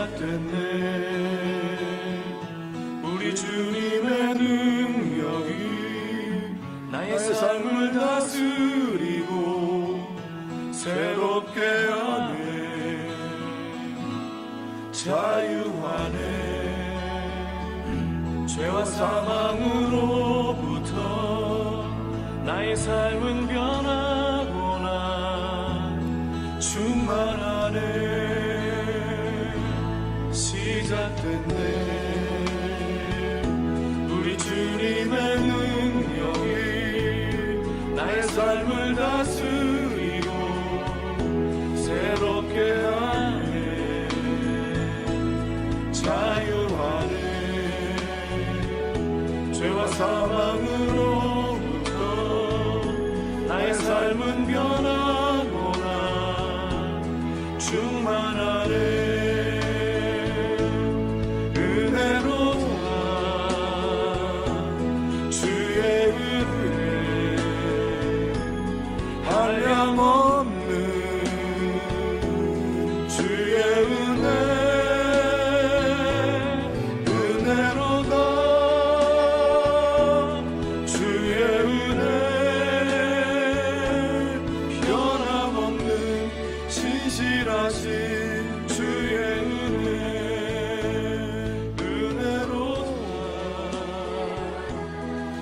시작됐네. 우리 주님의 능력이 나의 삶을 다스리고 새롭게 하네. 자유하네. 죄와 사망으로부터 나의 삶은 변하구나. 충만하네. 시작됐네. 우리 주님의 능력이 나의 삶을 다스리고 새롭게 하네. 자유하네. 죄와 사망으로부터 나의 삶은 변하구나. 충만하네. 은혜로다. 주의 은혜 한량없는 주의 은혜. 은혜로다. 주의 은혜 변함없는 신실하신 주의 은혜. 은혜로다.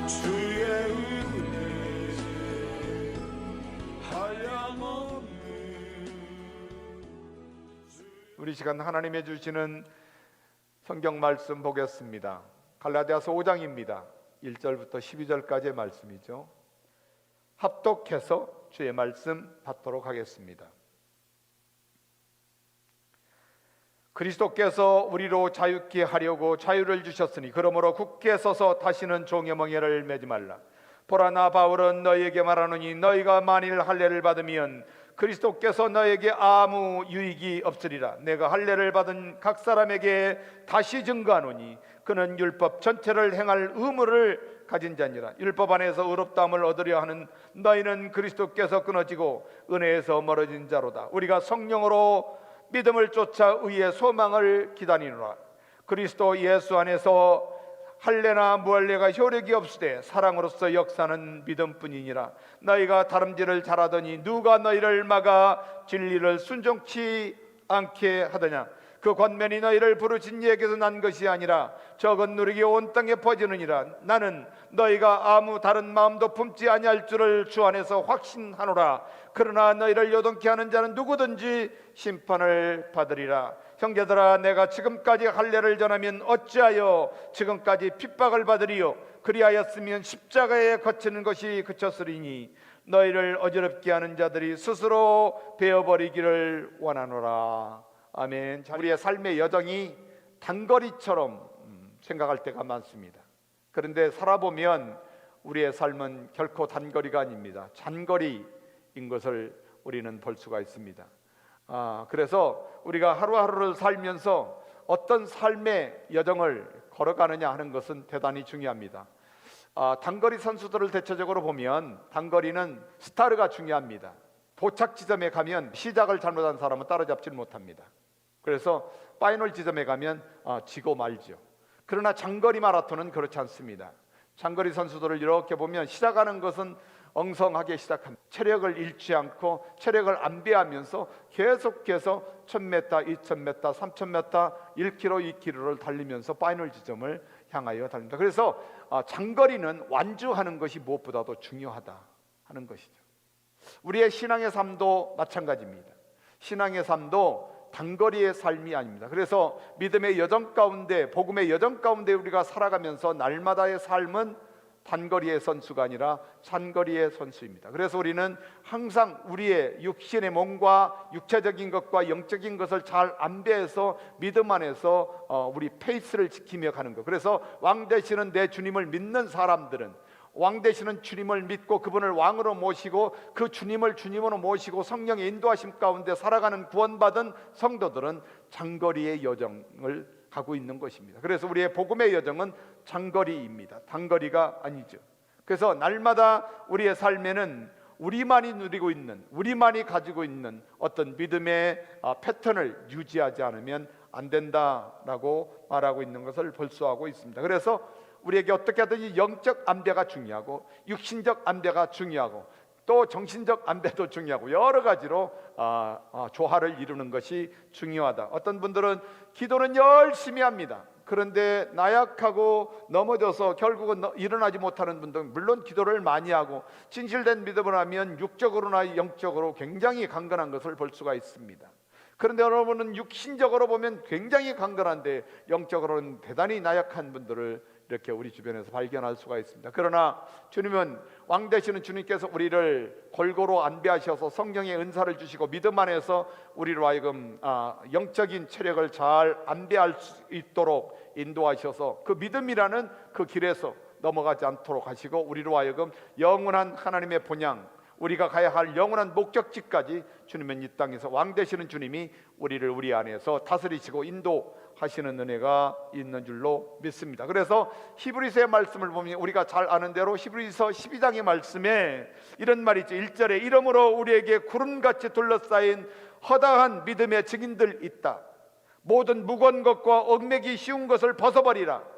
주의 은혜 한량없는. 우리 시간 하나님의 주시는 성경 말씀 보겠습니다. 갈라디아서 5장입니다. 1절부터 12절까지의 말씀이죠. 합독해서 주의 말씀 받도록 하겠습니다. 그리스도께서 우리로 자유케 하려고 자유를 주셨으니 그러므로 굳게 서서 다시는 종의 멍에를 매지 말라. 보라, 나 바울은 너희에게 말하노니 너희가 만일 할례를 받으면 그리스도께서 너에게 아무 유익이 없으리라. 내가 할례를 받은 각 사람에게 다시 증거하노니 그는 율법 전체를 행할 의무를 가진 자니라. 율법 안에서 의롭다함을 얻으려 하는 너희는 그리스도께서 끊어지고 은혜에서 멀어진 자로다. 우리가 성령으로 믿음을 쫓아 의의 소망을 기다리노라. 그리스도 예수 안에서 할례나 무할례가 효력이 없으되 사랑으로서 역사는 믿음뿐이니라. 너희가 다름질을 잘하더니 누가 너희를 막아 진리를 순종치 않게 하더냐. 그 권면이 너희를 부르신 이에게서 난 것이 아니라 적은 누룩이 온 땅에 퍼지느니라. 나는 너희가 아무 다른 마음도 품지 아니할 줄을 주 안에서 확신하노라. 그러나 너희를 요동케 하는 자는 누구든지 심판을 받으리라. 형제들아, 내가 지금까지 할례를 전하면 어찌하여 지금까지 핍박을 받으리요. 그리하였으면 십자가에 거치는 것이 그쳤으리니 너희를 어지럽게 하는 자들이 스스로 베어버리기를 원하노라. 아멘. 우리의 삶의 여정이 단거리처럼 생각할 때가 많습니다. 그런데 살아보면 우리의 삶은 결코 단거리가 아닙니다. 장거리인 것을 우리는 볼 수가 있습니다. 그래서 우리가 하루하루를 살면서 어떤 삶의 여정을 걸어가느냐 하는 것은 대단히 중요합니다. 단거리 선수들을 대체적으로 보면 단거리는 스타트가 중요합니다. 도착 지점에 가면 시작을 잘못한 사람은 따라잡지를 못합니다. 그래서 파이널 지점에 가면 지고 말죠. 그러나 장거리 마라톤은 그렇지 않습니다. 장거리 선수들을 이렇게 보면 시작하는 것은 엉성하게 시작합니다. 체력을 잃지 않고 체력을 안배하면서 계속해서 1000m, 2000m, 3000m, 1km, 2km를 달리면서 파이널 지점을 향하여 달립니다. 그래서 장거리는 완주하는 것이 무엇보다도 중요하다 하는 것이죠. 우리의 신앙의 삶도 마찬가지입니다. 신앙의 삶도 단거리의 삶이 아닙니다. 그래서 믿음의 여정 가운데, 복음의 여정 가운데 우리가 살아가면서 날마다의 삶은 단거리의 선수가 아니라 장거리의 선수입니다. 그래서 우리는 항상 우리의 육신의 몸과 육체적인 것과 영적인 것을 잘 안배해서 믿음 안에서 우리 페이스를 지키며 가는 것. 그래서 왕 되시는 내 주님을 믿는 사람들은, 왕 되시는 주님을 믿고 그분을 왕으로 모시고 그 주님을 주님으로 모시고 성령의 인도하심 가운데 살아가는 구원받은 성도들은 장거리의 여정을 가고 있는 것입니다. 그래서 우리의 복음의 여정은 장거리입니다. 단거리가 아니죠. 그래서 날마다 우리의 삶에는 우리만이 누리고 있는, 우리만이 가지고 있는 어떤 믿음의 패턴을 유지하지 않으면 안 된다라고 말하고 있는 것을 볼 수 하고 있습니다. 그래서 우리에게 어떻게 하든지 영적 안배가 중요하고 육신적 안배가 중요하고 또 정신적 안배도 중요하고 여러 가지로 조화를 이루는 것이 중요하다. 어떤 분들은 기도는 열심히 합니다. 그런데 나약하고 넘어져서 결국은 일어나지 못하는 분들, 물론 기도를 많이 하고 진실된 믿음을 하면 육적으로나 영적으로 굉장히 강건한 것을 볼 수가 있습니다. 그런데 여러분은 육신적으로 보면 굉장히 강건한데 영적으로는 대단히 나약한 분들을 이렇게 우리 주변에서 발견할 수가 있습니다. 그러나 주님은 왕 되시는 주님께서 우리를 골고루 안배하셔서 성령의 은사를 주시고 믿음 안에서 우리로 하여금 영적인 체력을 잘 안배할 수 있도록 인도하셔서 그 믿음이라는 그 길에서 넘어가지 않도록 하시고 우리로 하여금 영원한 하나님의 본향, 우리가 가야 할 영원한 목적지까지 주님은 이 땅에서 왕 되시는 주님이 우리를 우리 안에서 다스리시고 인도하시는 은혜가 있는 줄로 믿습니다. 그래서 히브리서의 말씀을 보면 우리가 잘 아는 대로 히브리서 12장의 말씀에 이런 말이 있죠. 1절에 이러므로 우리에게 구름같이 둘러싸인 허다한 믿음의 증인들 있다. 모든 무거운 것과 얽매기 쉬운 것을 벗어버리라.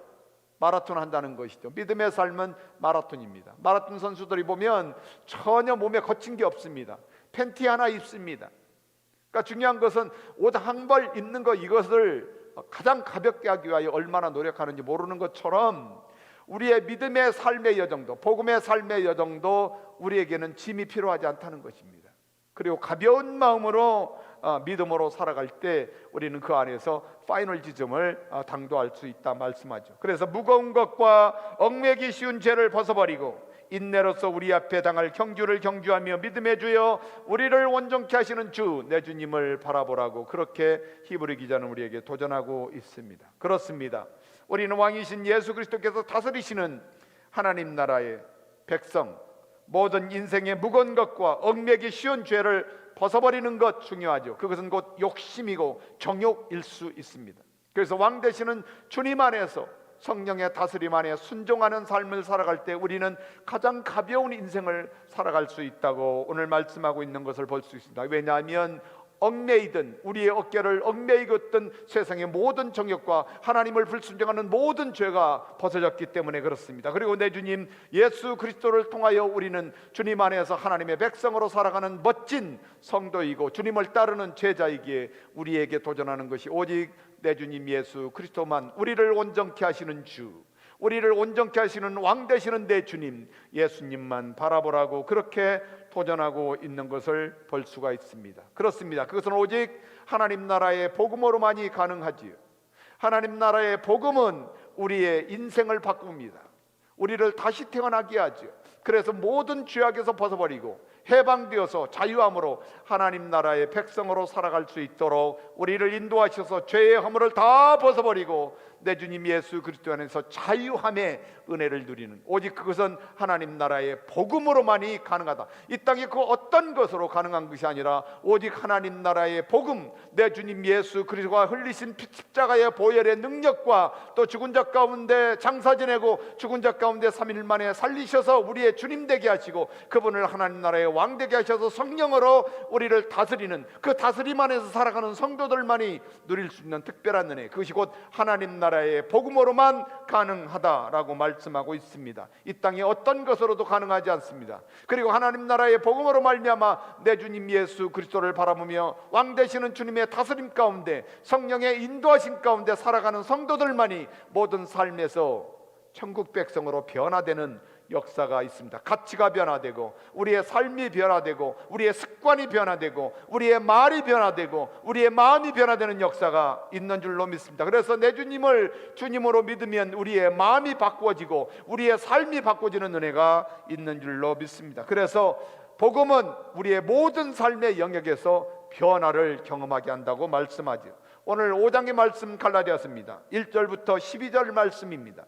마라톤 한다는 것이죠. 믿음의 삶은 마라톤입니다. 마라톤 선수들이 보면 전혀 몸에 거친 게 없습니다. 팬티 하나 입습니다. 그러니까 중요한 것은 옷 한 벌 입는 것, 이것을 가장 가볍게 하기 위하여 얼마나 노력하는지 모르는 것처럼 우리의 믿음의 삶의 여정도, 복음의 삶의 여정도 우리에게는 짐이 필요하지 않다는 것입니다. 그리고 가벼운 마음으로 믿음으로 살아갈 때 우리는 그 안에서 파이널 지점을 당도할 수 있다 말씀하죠. 그래서 무거운 것과 얽매기 쉬운 죄를 벗어버리고 인내로서 우리 앞에 당할 경주를 경주하며 믿음의 주여 우리를 온전케 하시는 주 내 주님을 바라보라고 그렇게 히브리 기자는 우리에게 도전하고 있습니다. 그렇습니다. 우리는 왕이신 예수 그리스도께서 다스리시는 하나님 나라의 백성, 모든 인생의 무거운 것과 얽매기 쉬운 죄를 벗어버리는 것 중요하죠. 그것은 곧 욕심이고 정욕일 수 있습니다. 그래서 왕 되시는 주님 안에서 성령의 다스림 안에 순종하는 삶을 살아갈 때 우리는 가장 가벼운 인생을 살아갈 수 있다고 오늘 말씀하고 있는 것을 볼 수 있습니다. 왜냐하면 얽매이든 우리의 어깨를 얽매이었던 세상의 모든 정욕과 하나님을 불순종하는 모든 죄가 벗어졌기 때문에 그렇습니다. 그리고 내 주님 예수 그리스도를 통하여 우리는 주님 안에서 하나님의 백성으로 살아가는 멋진 성도이고 주님을 따르는 제자이기에 우리에게 도전하는 것이 오직 내 주님 예수 그리스도만, 우리를 온전케 하시는 주, 우리를 온전케 하시는 왕 되시는 내 주님 예수님만 바라보라고 그렇게 도전하고 있는 것을 볼 수가 있습니다. 그렇습니다. 그것은 오직 하나님 나라의 복음으로만이 가능하지요. 하나님 나라의 복음은 우리의 인생을 바꿉니다. 우리를 다시 태어나게 하죠. 그래서 모든 죄악에서 벗어버리고 해방되어서 자유함으로 하나님 나라의 백성으로 살아갈 수 있도록 우리를 인도하셔서 죄의 허물을 다 벗어버리고 내 주님 예수 그리스도 안에서 자유함의 은혜를 누리는, 오직 그것은 하나님 나라의 복음으로만이 가능하다. 이 땅에 그 어떤 것으로 가능한 것이 아니라 오직 하나님 나라의 복음, 내 주님 예수 그리스도가 흘리신 십자가의 보혈의 능력과 또 죽은 자 가운데 장사 지내고 죽은 자 가운데 3일 만에 살리셔서 우리의 주님 되게 하시고 그분을 하나님 나라의 왕 되게 하셔서 성령으로 우리를 다스리는, 그 다스림 안에서 살아가는 성도들만이 누릴 수 있는 특별한 은혜, 그것이 곧 하나님 나라의 복음으로만 가능하다라고 말씀하고 있습니다. 이 땅에 어떤 것으로도 가능하지 않습니다. 그리고 하나님 나라의 복음으로 말미암아 내 주님 예수 그리스도를 바라보며 왕 되시는 주님의 다스림 가운데 성령의 인도하심 가운데 살아가는 성도들만이 모든 삶에서 천국 백성으로 변화되는 역사가 있습니다. 가치가 변화되고 우리의 삶이 변화되고 우리의 습관이 변화되고 우리의 말이 변화되고 우리의 마음이 변화되는 역사가 있는 줄로 믿습니다. 그래서 내 주님을 주님으로 믿으면 우리의 마음이 바꾸어지고 우리의 삶이 바꿔지는 은혜가 있는 줄로 믿습니다. 그래서 복음은 우리의 모든 삶의 영역에서 변화를 경험하게 한다고 말씀하죠. 오늘 5장의 말씀 갈라디아서입니다. 1절부터 12절 말씀입니다.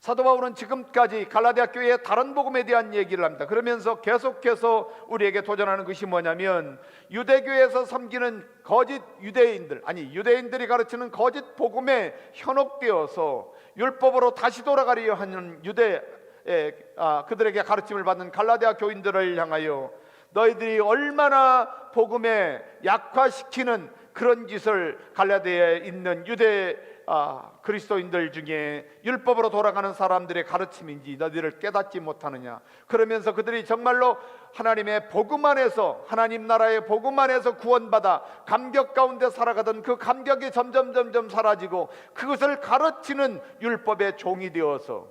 사도 바울은 지금까지 갈라디아 교회의 다른 복음에 대한 얘기를 합니다. 그러면서 계속해서 우리에게 도전하는 것이 뭐냐면 유대교에서 섬기는 거짓 유대인들, 아니 유대인들이 가르치는 거짓 복음에 현혹되어서 율법으로 다시 돌아가려 하는 그들에게 가르침을 받는 갈라디아 교인들을 향하여 너희들이 얼마나 복음에 약화시키는 그런 짓을 갈라디아에 있는 유대 그리스도인들 중에 율법으로 돌아가는 사람들의 가르침인지 너희를 깨닫지 못하느냐. 그러면서 그들이 정말로 하나님의 복음 안에서, 하나님 나라의 복음 안에서 구원받아 감격 가운데 살아가던 그 감격이 점점 사라지고 그것을 가르치는 율법의 종이 되어서,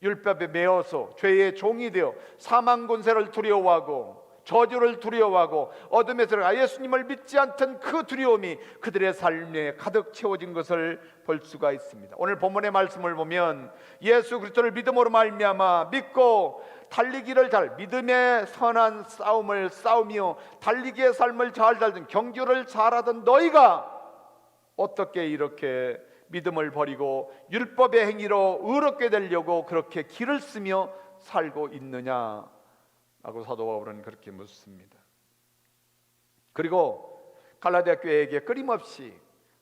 율법에 매어서 죄의 종이 되어 사망 권세를 두려워하고 저주를 두려워하고 어둠에 들어가 예수님을 믿지 않던 그 두려움이 그들의 삶에 가득 채워진 것을 볼 수가 있습니다. 오늘 본문의 말씀을 보면 예수 그리스도를 믿음으로 말미암아 믿고 달리기를 믿음의 선한 싸움을 싸우며 달리기의 삶을 잘 살던, 경주를 잘하던 너희가 어떻게 이렇게 믿음을 버리고 율법의 행위로 의롭게 되려고 그렇게 길을 쓰며 살고 있느냐 라고 사도 바울은 그렇게 묻습니다. 그리고 갈라디아 교회에게 끊임없이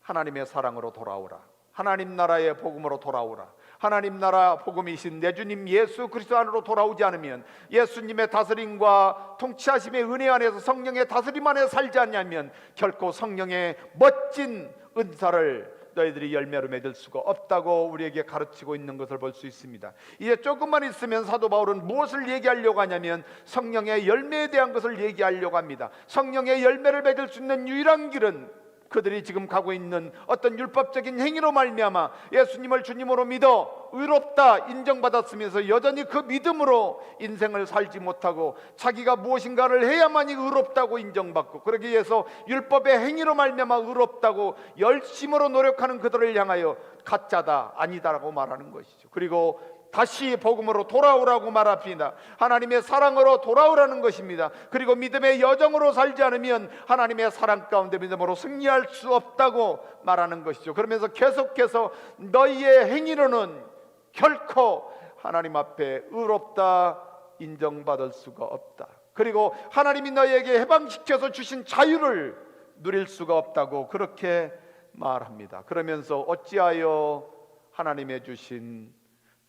하나님의 사랑으로 돌아오라, 하나님 나라의 복음으로 돌아오라, 하나님 나라 복음이신 내 주님 예수 그리스도 안으로 돌아오지 않으면, 예수님의 다스림과 통치하심의 은혜 안에서 성령의 다스림 안에 살지 않냐면 결코 성령의 멋진 은사를 너희들이 열매로 맺을 수가 없다고 우리에게 가르치고 있는 것을 볼 수 있습니다. 이제 조금만 있으면 사도 바울은 무엇을 얘기하려고 하냐면 성령의 열매에 대한 것을 얘기하려고 합니다. 성령의 열매를 맺을 수 있는 유일한 길은 그들이 지금 가고 있는 어떤 율법적인 행위로 말미암아 예수님을 주님으로 믿어 의롭다 인정받았으면서 여전히 그 믿음으로 인생을 살지 못하고 자기가 무엇인가를 해야만이 의롭다고 인정받고, 그러기 위해서 율법의 행위로 말미암아 의롭다고 열심으로 노력하는 그들을 향하여 가짜다, 아니다라고 말하는 것이죠. 그리고 다시 복음으로 돌아오라고 말합니다. 하나님의 사랑으로 돌아오라는 것입니다. 그리고 믿음의 여정으로 살지 않으면 하나님의 사랑 가운데 믿음으로 승리할 수 없다고 말하는 것이죠. 그러면서 계속해서 너희의 행위로는 결코 하나님 앞에 의롭다 인정받을 수가 없다. 그리고 하나님이 너희에게 해방시켜서 주신 자유를 누릴 수가 없다고 그렇게 말합니다. 그러면서 어찌하여 하나님의 주신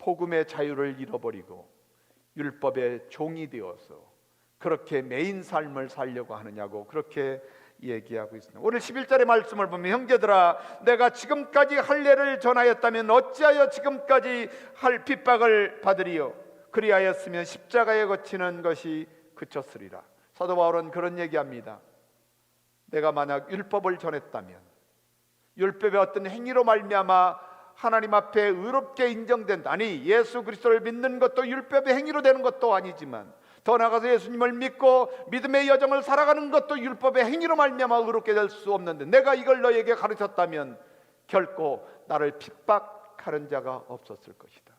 복음의 자유를 잃어버리고 율법의 종이 되어서 그렇게 매인 삶을 살려고 하느냐고 그렇게 얘기하고 있습니다. 오늘 11절의 말씀을 보면 형제들아 내가 지금까지 할례를 전하였다면 어찌하여 지금까지 할 핍박을 받으리요. 그리하였으면 십자가에 거치는 것이 그쳤으리라. 사도 바울은 그런 얘기합니다. 내가 만약 율법을 전했다면, 율법의 어떤 행위로 말미암아 하나님 앞에 의롭게 인정된다, 아니 예수 그리스도를 믿는 것도 율법의 행위로 되는 것도 아니지만 더 나아가서 예수님을 믿고 믿음의 여정을 살아가는 것도 율법의 행위로 말미암아 의롭게 될 수 없는데 내가 이걸 너에게 가르쳤다면 결코 나를 핍박하는 자가 없었을 것이다.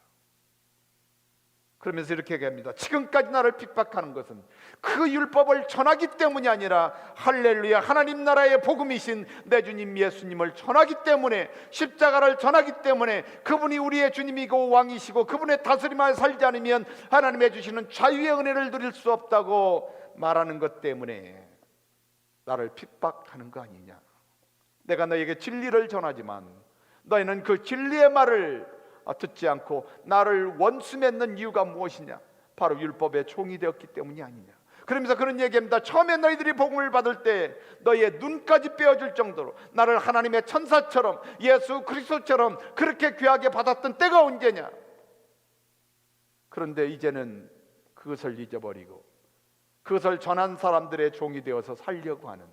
그러면서 이렇게 얘기합니다. 지금까지 나를 핍박하는 것은 그 율법을 전하기 때문이 아니라 할렐루야 하나님 나라의 복음이신 내 주님 예수님을 전하기 때문에, 십자가를 전하기 때문에, 그분이 우리의 주님이고 왕이시고 그분의 다스림 안에 살지 않으면 하나님의 주시는 자유의 은혜를 누릴 수 없다고 말하는 것 때문에 나를 핍박하는 거 아니냐. 내가 너에게 진리를 전하지만 너희는 그 진리의 말을 듣지 않고 나를 원수 맺는 이유가 무엇이냐? 바로 율법의 종이 되었기 때문이 아니냐. 그러면서 그런 얘기합니다. 처음에 너희들이 복음을 받을 때 너희의 눈까지 빼어질 정도로 나를 하나님의 천사처럼 예수 그리스도처럼 그렇게 귀하게 받았던 때가 언제냐? 그런데 이제는 그것을 잊어버리고 그것을 전한 사람들의 종이 되어서 살려고 하는,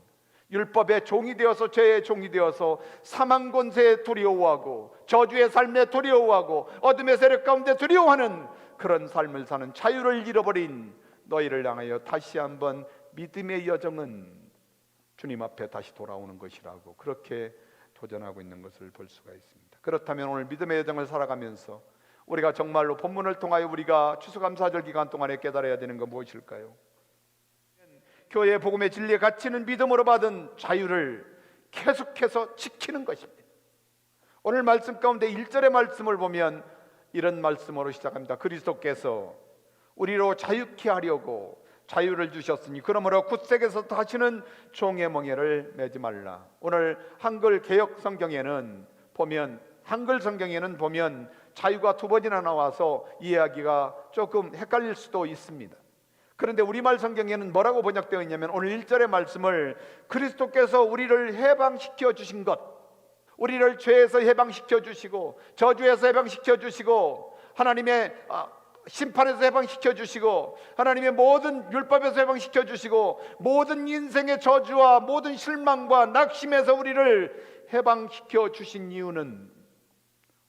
율법의 종이 되어서 죄의 종이 되어서 사망 권세에 두려워하고 저주의 삶에 두려워하고 어둠의 세력 가운데 두려워하는 그런 삶을 사는 자유를 잃어버린 너희를 향하여 다시 한번 믿음의 여정은 주님 앞에 다시 돌아오는 것이라고 그렇게 도전하고 있는 것을 볼 수가 있습니다. 그렇다면 오늘 믿음의 여정을 살아가면서 우리가 정말로 본문을 통하여 우리가 추수감사절 기간 동안에 깨달아야 되는 건 무엇일까요? 교회의 복음의 진리에 갇히는 믿음으로 받은 자유를 계속해서 지키는 것입니다. 오늘 말씀 가운데 1절의 말씀을 보면 이런 말씀으로 시작합니다. 그리스도께서 우리로 자유케 하려고 자유를 주셨으니 그러므로 굳세게서 다시는 종의 멍에를 매지 말라. 오늘 한글 개역 성경에는 보면, 한글 성경에는 보면 자유가 두 번이나 나와서 이해하기가 조금 헷갈릴 수도 있습니다. 그런데 우리말 성경에는 뭐라고 번역되어 있냐면 오늘 1절의 말씀을 그리스도께서 우리를 해방시켜 주신 것, 우리를 죄에서 해방시켜 주시고 저주에서 해방시켜 주시고 하나님의 심판에서 해방시켜 주시고 하나님의 모든 율법에서 해방시켜 주시고 모든 인생의 저주와 모든 실망과 낙심에서 우리를 해방시켜 주신 이유는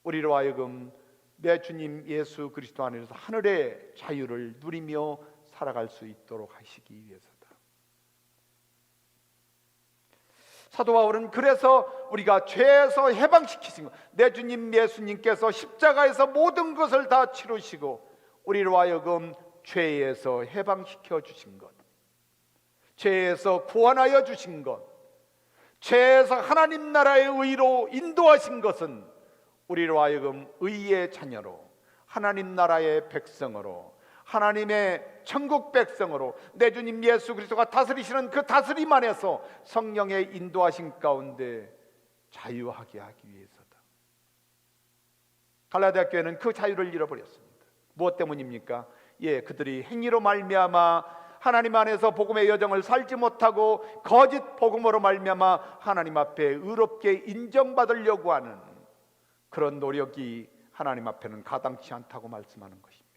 우리로 하여금 내 주님 예수 그리스도 안에서 하늘의 자유를 누리며 살아갈 수 있도록 하시기 위해서다. 사도 바울은 그래서 우리가 죄에서 해방시키신 것, 내 주님 예수님께서 십자가에서 모든 것을 다 치르시고 우리로 하여금 죄에서 해방시켜 주신 것, 죄에서 구원하여 주신 것, 죄에서 하나님 나라의 의로 인도하신 것은 우리로 하여금 의의 자녀로 하나님 나라의 백성으로 하나님의 천국 백성으로 내 주님 예수 그리스도가 다스리시는 그 다스림 안에서 성령의 인도하심 가운데 자유하게 하기 위해서다. 갈라디아 교회는 그 자유를 잃어버렸습니다. 무엇 때문입니까? 그들이 행위로 말미암아 하나님 안에서 복음의 여정을 살지 못하고 거짓 복음으로 말미암아 하나님 앞에 의롭게 인정받으려고 하는 그런 노력이 하나님 앞에는 가당치 않다고 말씀하는 것입니다.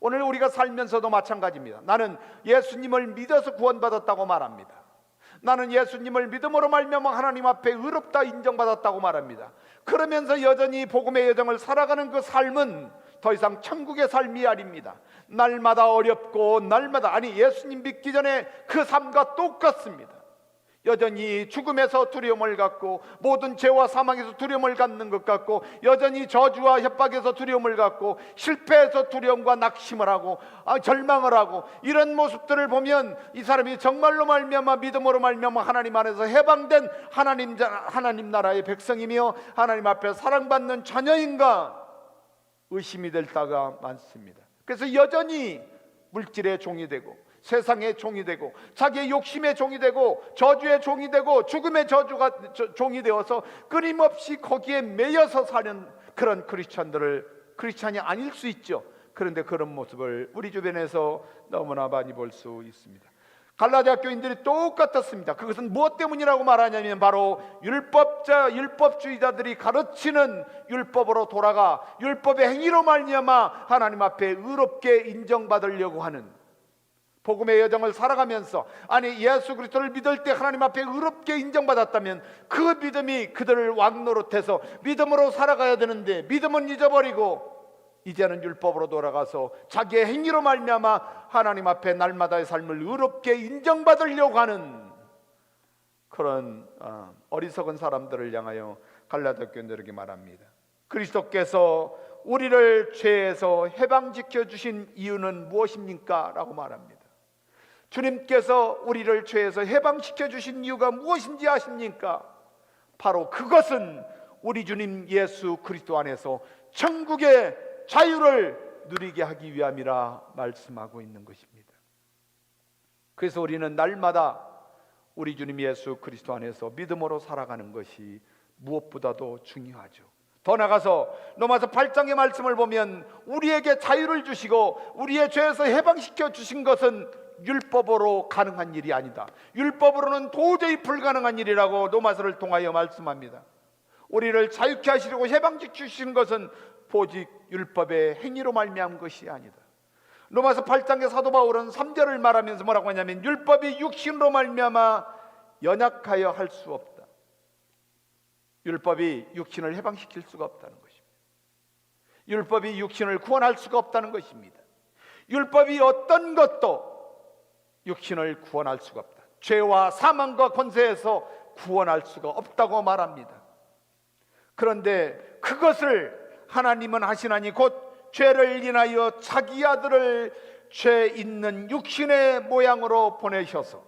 오늘 우리가 살면서도 마찬가지입니다. 나는 예수님을 믿어서 구원받았다고 말합니다. 나는 예수님을 믿음으로 말미암아 하나님 앞에 의롭다 인정받았다고 말합니다. 그러면서 여전히 복음의 여정을 살아가는 그 삶은 더 이상 천국의 삶이 아닙니다. 날마다 어렵고 날마다 예수님 믿기 전에 그 삶과 똑같습니다. 여전히 죽음에서 두려움을 갖고 모든 죄와 사망에서 두려움을 갖는 것 같고 여전히 저주와 협박에서 두려움을 갖고 실패에서 두려움과 낙심을 하고 절망을 하고 이런 모습들을 보면 이 사람이 정말로 말미암아 믿음으로 말미암아 하나님 안에서 해방된 하나님 나라의 백성이며 하나님 앞에 사랑받는 자녀인가 의심이 될 때가 많습니다. 그래서 여전히 물질의 종이 되고 세상의 종이 되고 자기의 욕심의 종이 되고 저주의 종이 되고 죽음의 종이 되어서 끊임없이 거기에 매여서 사는 그런 크리스찬이 아닐 수 있죠. 그런데 그런 모습을 우리 주변에서 너무나 많이 볼 수 있습니다. 갈라디아 교인들이 똑같았습니다. 그것은 무엇 때문이라고 말하냐면 바로 율법주의자들이 가르치는 율법으로 돌아가 율법의 행위로 말미암아 하나님 앞에 의롭게 인정받으려고 하는 복음의 여정을 살아가면서 예수 그리스도를 믿을 때 하나님 앞에 의롭게 인정받았다면 그 믿음이 그들을 왕노릇해서 믿음으로 살아가야 되는데 믿음은 잊어버리고 이제는 율법으로 돌아가서 자기의 행위로 말미암아 하나님 앞에 날마다의 삶을 의롭게 인정받으려고 하는 그런 어리석은 사람들을 향하여 갈라디아 교인들에게 말합니다. 그리스도께서 우리를 죄에서 해방시켜 주신 이유는 무엇입니까? 라고 말합니다. 주님께서 우리를 죄에서 해방시켜 주신 이유가 무엇인지 아십니까? 바로 그것은 우리 주님 예수 그리스도 안에서 천국의 자유를 누리게 하기 위함이라 말씀하고 있는 것입니다. 그래서 우리는 날마다 우리 주님 예수 그리스도 안에서 믿음으로 살아가는 것이 무엇보다도 중요하죠. 더 나아가서 로마서 8장의 말씀을 보면 우리에게 자유를 주시고 우리의 죄에서 해방시켜 주신 것은 율법으로 가능한 일이 아니다. 율법으로는 도저히 불가능한 일이라고 로마서를 통하여 말씀합니다. 우리를 자유케 하시려고 해방시켜 주신 것은 오직 율법의 행위로 말미암은 것이 아니다. 로마서 8장의 사도 바울은 3절을 말하면서 뭐라고 하냐면 율법이 육신으로 말미암아 연약하여 할 수 없다. 율법이 육신을 해방시킬 수가 없다는 것입니다. 율법이 육신을 구원할 수가 없다는 것입니다. 율법이 어떤 것도 육신을 구원할 수가 없다. 죄와 사망과 권세에서 구원할 수가 없다고 말합니다. 그런데 그것을 하나님은 하시나니 곧 죄를 인하여 자기 아들을 죄 있는 육신의 모양으로 보내셔서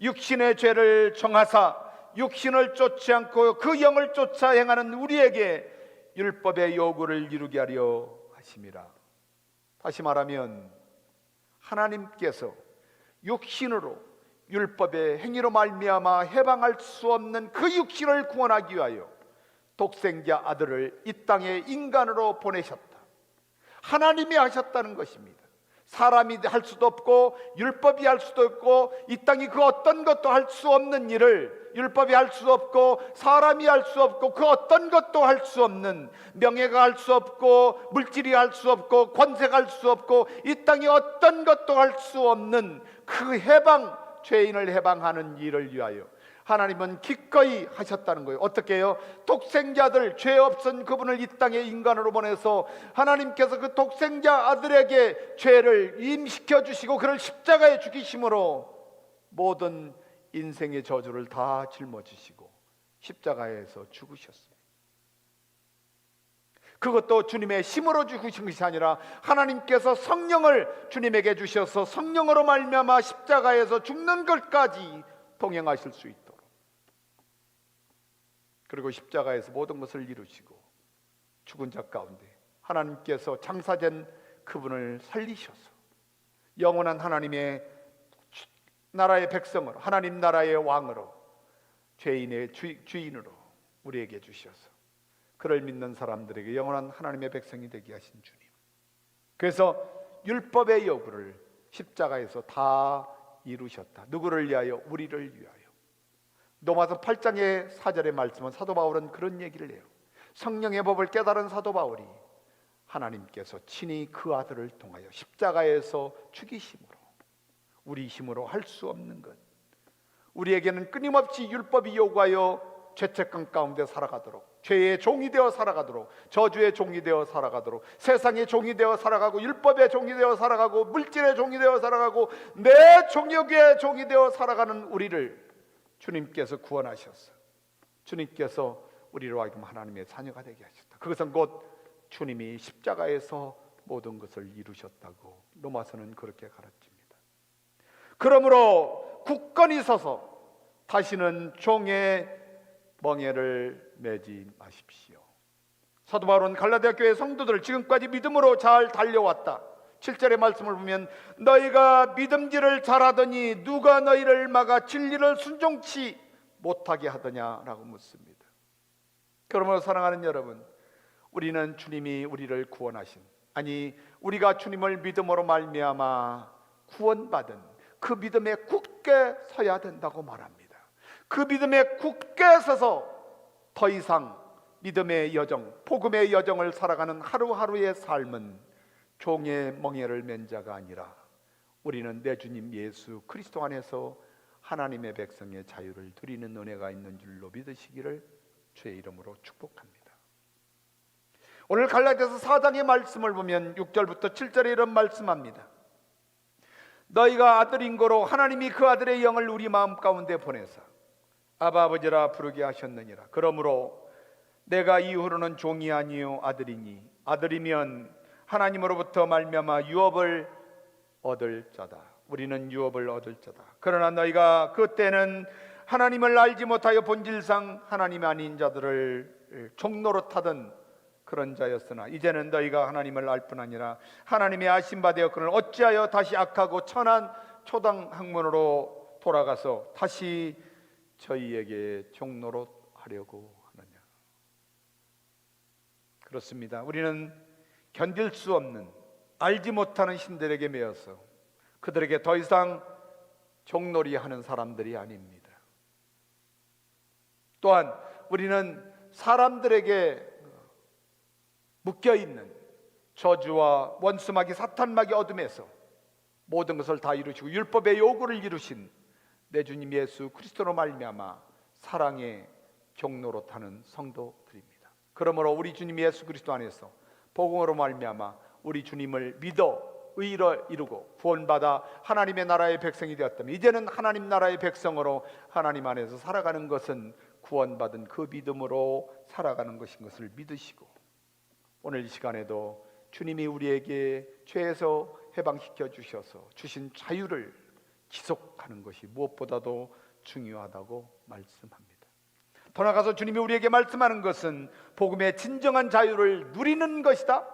육신의 죄를 정하사 육신을 쫓지 않고 그 영을 쫓아 행하는 우리에게 율법의 요구를 이루게 하려 하심이라. 다시 말하면 하나님께서 육신으로 율법의 행위로 말미암아 해방할 수 없는 그 육신을 구원하기 위하여 독생자 아들을 이 땅에 인간으로 보내셨다. 하나님이 하셨다는 것입니다. 사람이 할 수도 없고 율법이 할 수도 없고 이 땅이 그 어떤 것도 할 수 없는 일을, 율법이 할 수 없고 사람이 할 수 없고 그 어떤 것도 할 수 없는, 명예가 할 수 없고 물질이 할 수 없고 권세가 할 수 없고 이 땅이 어떤 것도 할 수 없는 그 해방, 죄인을 해방하는 일을 위하여 하나님은 기꺼이 하셨다는 거예요. 어떻게 해요? 독생자들, 죄 없은 그분을 이 땅에 인간으로 보내서 하나님께서 그 독생자 아들에게 죄를 임시켜 주시고 그를 십자가에 죽이심으로 모든 인생의 저주를 다 짊어지시고 십자가에서 죽으셨어요. 그것도 주님의 힘으로 죽으신 것이 아니라 하나님께서 성령을 주님에게 주셔서 성령으로 말미암아 십자가에서 죽는 것까지 동행하실 수 있도록, 그리고 십자가에서 모든 것을 이루시고 죽은 자 가운데 하나님께서 장사된 그분을 살리셔서 영원한 하나님의 나라의 백성으로, 하나님 나라의 왕으로, 죄인의 주인으로 우리에게 주셔서 그를 믿는 사람들에게 영원한 하나님의 백성이 되게 하신 주님. 그래서 율법의 요구를 십자가에서 다 이루셨다. 누구를 위하여? 우리를 위하여. 로마서 8장의 4절의 말씀은 사도 바울은 그런 얘기를 해요. 성령의 법을 깨달은 사도 바울이 하나님께서 친히 그 아들을 통하여 십자가에서 죽이심으로 우리 힘으로 할 수 없는 것, 우리에게는 끊임없이 율법이 요구하여 죄책감 가운데 살아가도록, 죄의 종이 되어 살아가도록, 저주의 종이 되어 살아가도록, 세상의 종이 되어 살아가고 율법의 종이 되어 살아가고 물질의 종이 되어 살아가고 내 종욕의 종이 되어 살아가는 우리를 주님께서 구원하셨어. 주님께서 우리로 하여금 하나님의 자녀가 되게 하셨다. 그것은 곧 주님이 십자가에서 모든 것을 이루셨다고 로마서는 그렇게 가르칩니다. 그러므로 굳건히 서서 다시는 종의 멍에를 매지 마십시오. 사도 바울은 갈라디아 교회 성도들 지금까지 믿음으로 잘 달려왔다. 7절의 말씀을 보면 너희가 믿음질을 잘하더니 누가 너희를 막아 진리를 순종치 못하게 하더냐라고 묻습니다. 그러므로 사랑하는 여러분, 우리는 주님이 우리를 구원하신, 아니 우리가 주님을 믿음으로 말미암아 구원받은 그 믿음에 굳게 서야 된다고 말합니다. 그 믿음에 굳게 서서 더 이상 믿음의 여정, 복음의 여정을 살아가는 하루하루의 삶은 종의 멍에를 맨 자가 아니라 우리는 내 주님 예수 그리스도 안에서 하나님의 백성의 자유를 누리는 은혜가 있는 줄로 믿으시기를 주의 이름으로 축복합니다. 오늘 갈라디아서 4장의 말씀을 보면 6절부터 7절에 이런 말씀합니다. 너희가 아들인 거로 하나님이 그 아들의 영을 우리 마음 가운데 보내사 아바 아버지라 부르게 하셨느니라. 그러므로 내가 이후로는 종이 아니요 아들이니 아들이면 하나님으로부터 말미암아 유업을 얻을 자다. 우리는 유업을 얻을 자다. 그러나 너희가 그때는 하나님을 알지 못하여 본질상 하나님 아닌 자들을 종노릇하던 그런 자였으나 이제는 너희가 하나님을 알 뿐 아니라 하나님의 아신 바 되었거늘 어찌하여 다시 악하고 천한 초당학문으로 돌아가서 다시 저희에게 종노릇하려고 하느냐. 그렇습니다. 우리는 견딜 수 없는, 알지 못하는 신들에게 매여서 그들에게 더 이상 종놀이하는 사람들이 아닙니다. 또한 우리는 사람들에게 묶여있는 저주와 원수마귀 사탄마귀 어둠에서 모든 것을 다 이루시고 율법의 요구를 이루신 내 주님 예수 그리스도로 말미암아 사랑의 종노릇하는 성도들입니다. 그러므로 우리 주님 예수 그리스도 안에서 복음으로 말미암아 우리 주님을 믿어 의를 이루고 구원받아 하나님의 나라의 백성이 되었다면 이제는 하나님 나라의 백성으로 하나님 안에서 살아가는 것은 구원받은 그 믿음으로 살아가는 것인 것을 믿으시고 오늘 이 시간에도 주님이 우리에게 죄에서 해방시켜 주셔서 주신 자유를 지속하는 것이 무엇보다도 중요하다고 말씀합니다. 더 나아가서 주님이 우리에게 말씀하는 것은 복음의 진정한 자유를 누리는 것이다.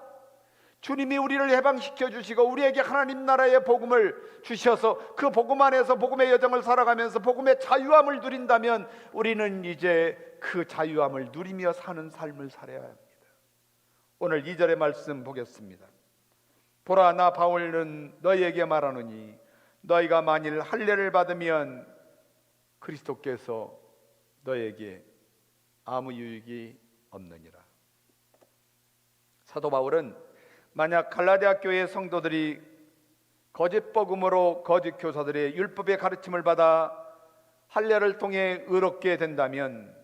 주님이 우리를 해방시켜 주시고 우리에게 하나님 나라의 복음을 주셔서 그 복음 안에서 복음의 여정을 살아가면서 복음의 자유함을 누린다면 우리는 이제 그 자유함을 누리며 사는 삶을 살아야 합니다. 오늘 2절의 말씀 보겠습니다. 보라, 나 바울은 너희에게 말하노니 너희가 만일 할례를 받으면 그리스도께서 너희에게 아무 유익이 없느니라. 사도 바울은 만약 갈라디아 교회 성도들이 거짓 복음으로 거짓 교사들의 율법의 가르침을 받아 할례를 통해 의롭게 된다면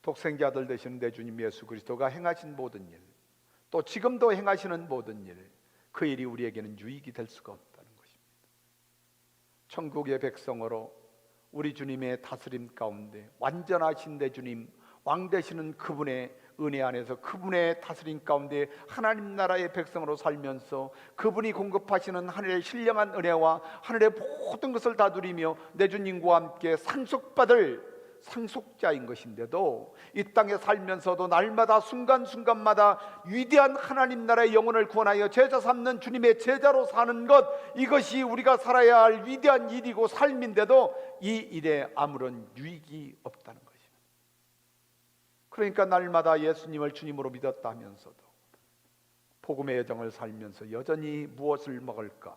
독생자들 되시는 내 주님 예수 그리스도가 행하신 모든 일, 또 지금도 행하시는 모든 일, 그 일이 우리에게는 유익이 될 수가 없다는 것입니다. 천국의 백성으로 우리 주님의 다스림 가운데 완전하신 내 주님, 왕 되시는 그분의 은혜 안에서 그분의 다스림 가운데 하나님 나라의 백성으로 살면서 그분이 공급하시는 하늘의 신령한 은혜와 하늘의 모든 것을 다 누리며 내 주님과 함께 상속받을 상속자인 것인데도 이 땅에 살면서도 날마다 순간순간마다 위대한 하나님 나라의 영혼을 구원하여 제자 삼는 주님의 제자로 사는 것, 이것이 우리가 살아야 할 위대한 일이고 삶인데도 이 일에 아무런 유익이 없다는 것입니다. 그러니까 날마다 예수님을 주님으로 믿었다 하면서도 복음의 여정을 살면서 여전히 무엇을 먹을까,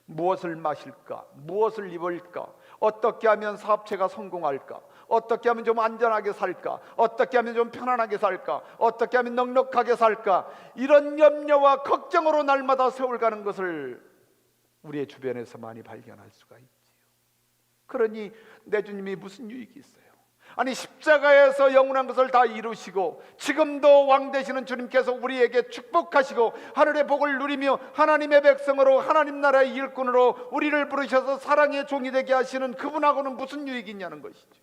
무엇을 마실까, 무엇을 입을까, 어떻게 하면 사업체가 성공할까, 어떻게 하면 좀 안전하게 살까, 어떻게 하면 좀 편안하게 살까, 어떻게 하면 넉넉하게 살까, 이런 염려와 걱정으로 날마다 세월가는 것을 우리의 주변에서 많이 발견할 수가 있지요. 그러니 내 주님이 무슨 유익이 있어요? 아니, 십자가에서 영원한 것을 다 이루시고 지금도 왕 되시는 주님께서 우리에게 축복하시고 하늘의 복을 누리며 하나님의 백성으로 하나님 나라의 일꾼으로 우리를 부르셔서 사랑의 종이 되게 하시는 그분하고는 무슨 유익이 있냐는 것이죠.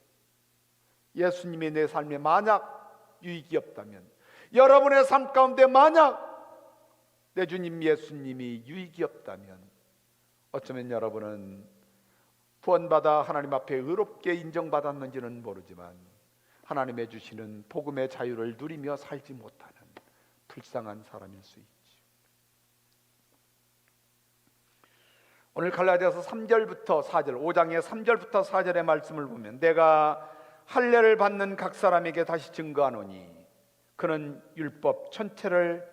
예수님이 내 삶에 만약 유익이 없다면, 여러분의 삶 가운데 만약 내 주님 예수님이 유익이 없다면, 어쩌면 여러분은 구원받아 하나님 앞에 의롭게 인정받았는지는 모르지만 하나님의 주시는 복음의 자유를 누리며 살지 못하는 불쌍한 사람일 수 있죠. 오늘 갈라디아서 3절부터 4절, 5장의 3절부터 4절의 말씀을 보면, 내가 할례를 받는 각 사람에게 다시 증거하노니 그는 율법 전체를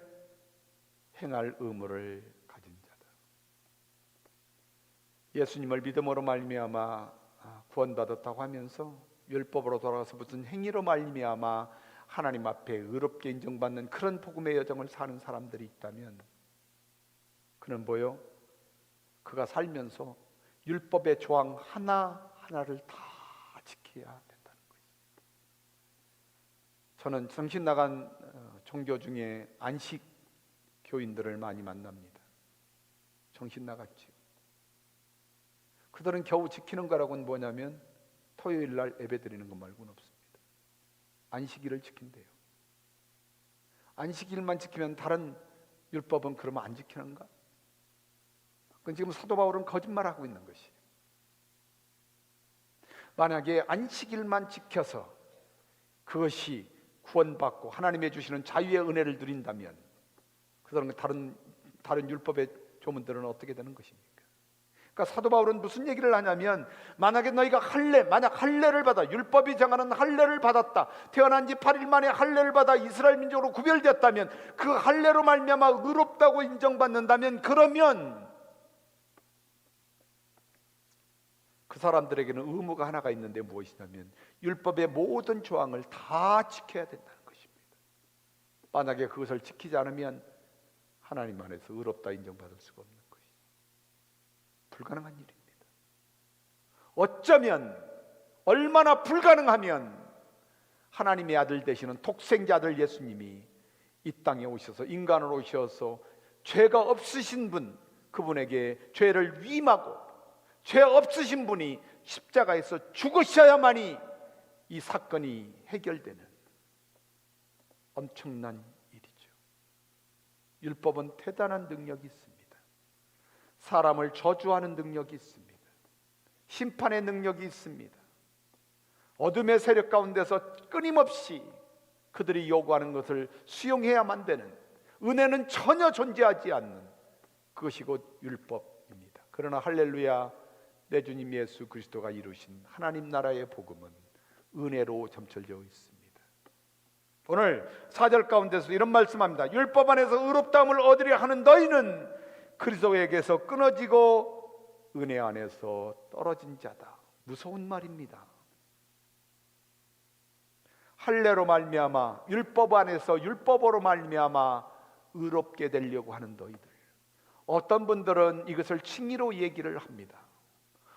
행할 의무를 가진 자다. 예수님을 믿음으로 말미암아 구원받았다고 하면서 율법으로 돌아가서 무슨 행위로 말미암아 하나님 앞에 의롭게 인정받는 그런 복음의 여정을 사는 사람들이 있다면, 그는 뭐요? 그가 살면서 율법의 조항 하나하나를 다 지켜야 된다는 거예요. 저는 정신 나간 종교 중에 안식 교인들을 많이 만납니다. 정신 나갔죠. 그들은 겨우 지키는 거라고는 뭐냐면 토요일 날 예배 드리는 것 말고는 없습니다. 안식일을 지킨대요. 안식일만 지키면 다른 율법은 그러면 안 지키는가? 그건 지금 사도 바울은 거짓말하고 있는 것이에요. 만약에 안식일만 지켜서 그것이 구원받고 하나님의 주시는 자유의 은혜를 누린다면, 그들은 다른 율법의 조문들은 어떻게 되는 것입니까? 그러니까 사도 바울은 무슨 얘기를 하냐면, 만약에 너희가 만약 할례를 받아, 율법이 정하는 할례를 받았다, 태어난 지 8일 만에 할례를 받아 이스라엘 민족으로 구별되었다면, 그 할례로 말미암아 의롭다고 인정받는다면, 그러면 그 사람들에게는 의무가 하나가 있는데 무엇이냐면 율법의 모든 조항을 다 지켜야 된다는 것입니다. 만약에 그것을 지키지 않으면 하나님 안에서 의롭다 인정받을 수가 없는 것이죠. 불가능한 일입니다. 어쩌면, 얼마나 불가능하면 하나님의 아들 되시는 독생자 아들 예수님이 이 땅에 오셔서, 인간으로 오셔서 죄가 없으신 분, 그분에게 죄를 위임하고 죄 없으신 분이 십자가에서 죽으셔야만이 이 사건이 해결되는 엄청난 일이죠. 율법은 대단한 능력이 있습니다. 사람을 저주하는 능력이 있습니다. 심판의 능력이 있습니다. 어둠의 세력 가운데서 끊임없이 그들이 요구하는 것을 수용해야만 되는, 은혜는 전혀 존재하지 않는 그것이 곧 율법입니다. 그러나 할렐루야, 내 주님 예수 그리스도가 이루신 하나님 나라의 복음은 은혜로 점철되어 있습니다. 오늘 4절 가운데서 이런 말씀합니다. 율법 안에서 의롭다함을 얻으려 하는 너희는 그리스도에게서 끊어지고 은혜 안에서 떨어진 자다. 무서운 말입니다. 할례로 말미암아 율법 안에서 율법으로 말미암아 의롭게 되려고 하는 너희들, 어떤 분들은 이것을 칭의로 얘기를 합니다.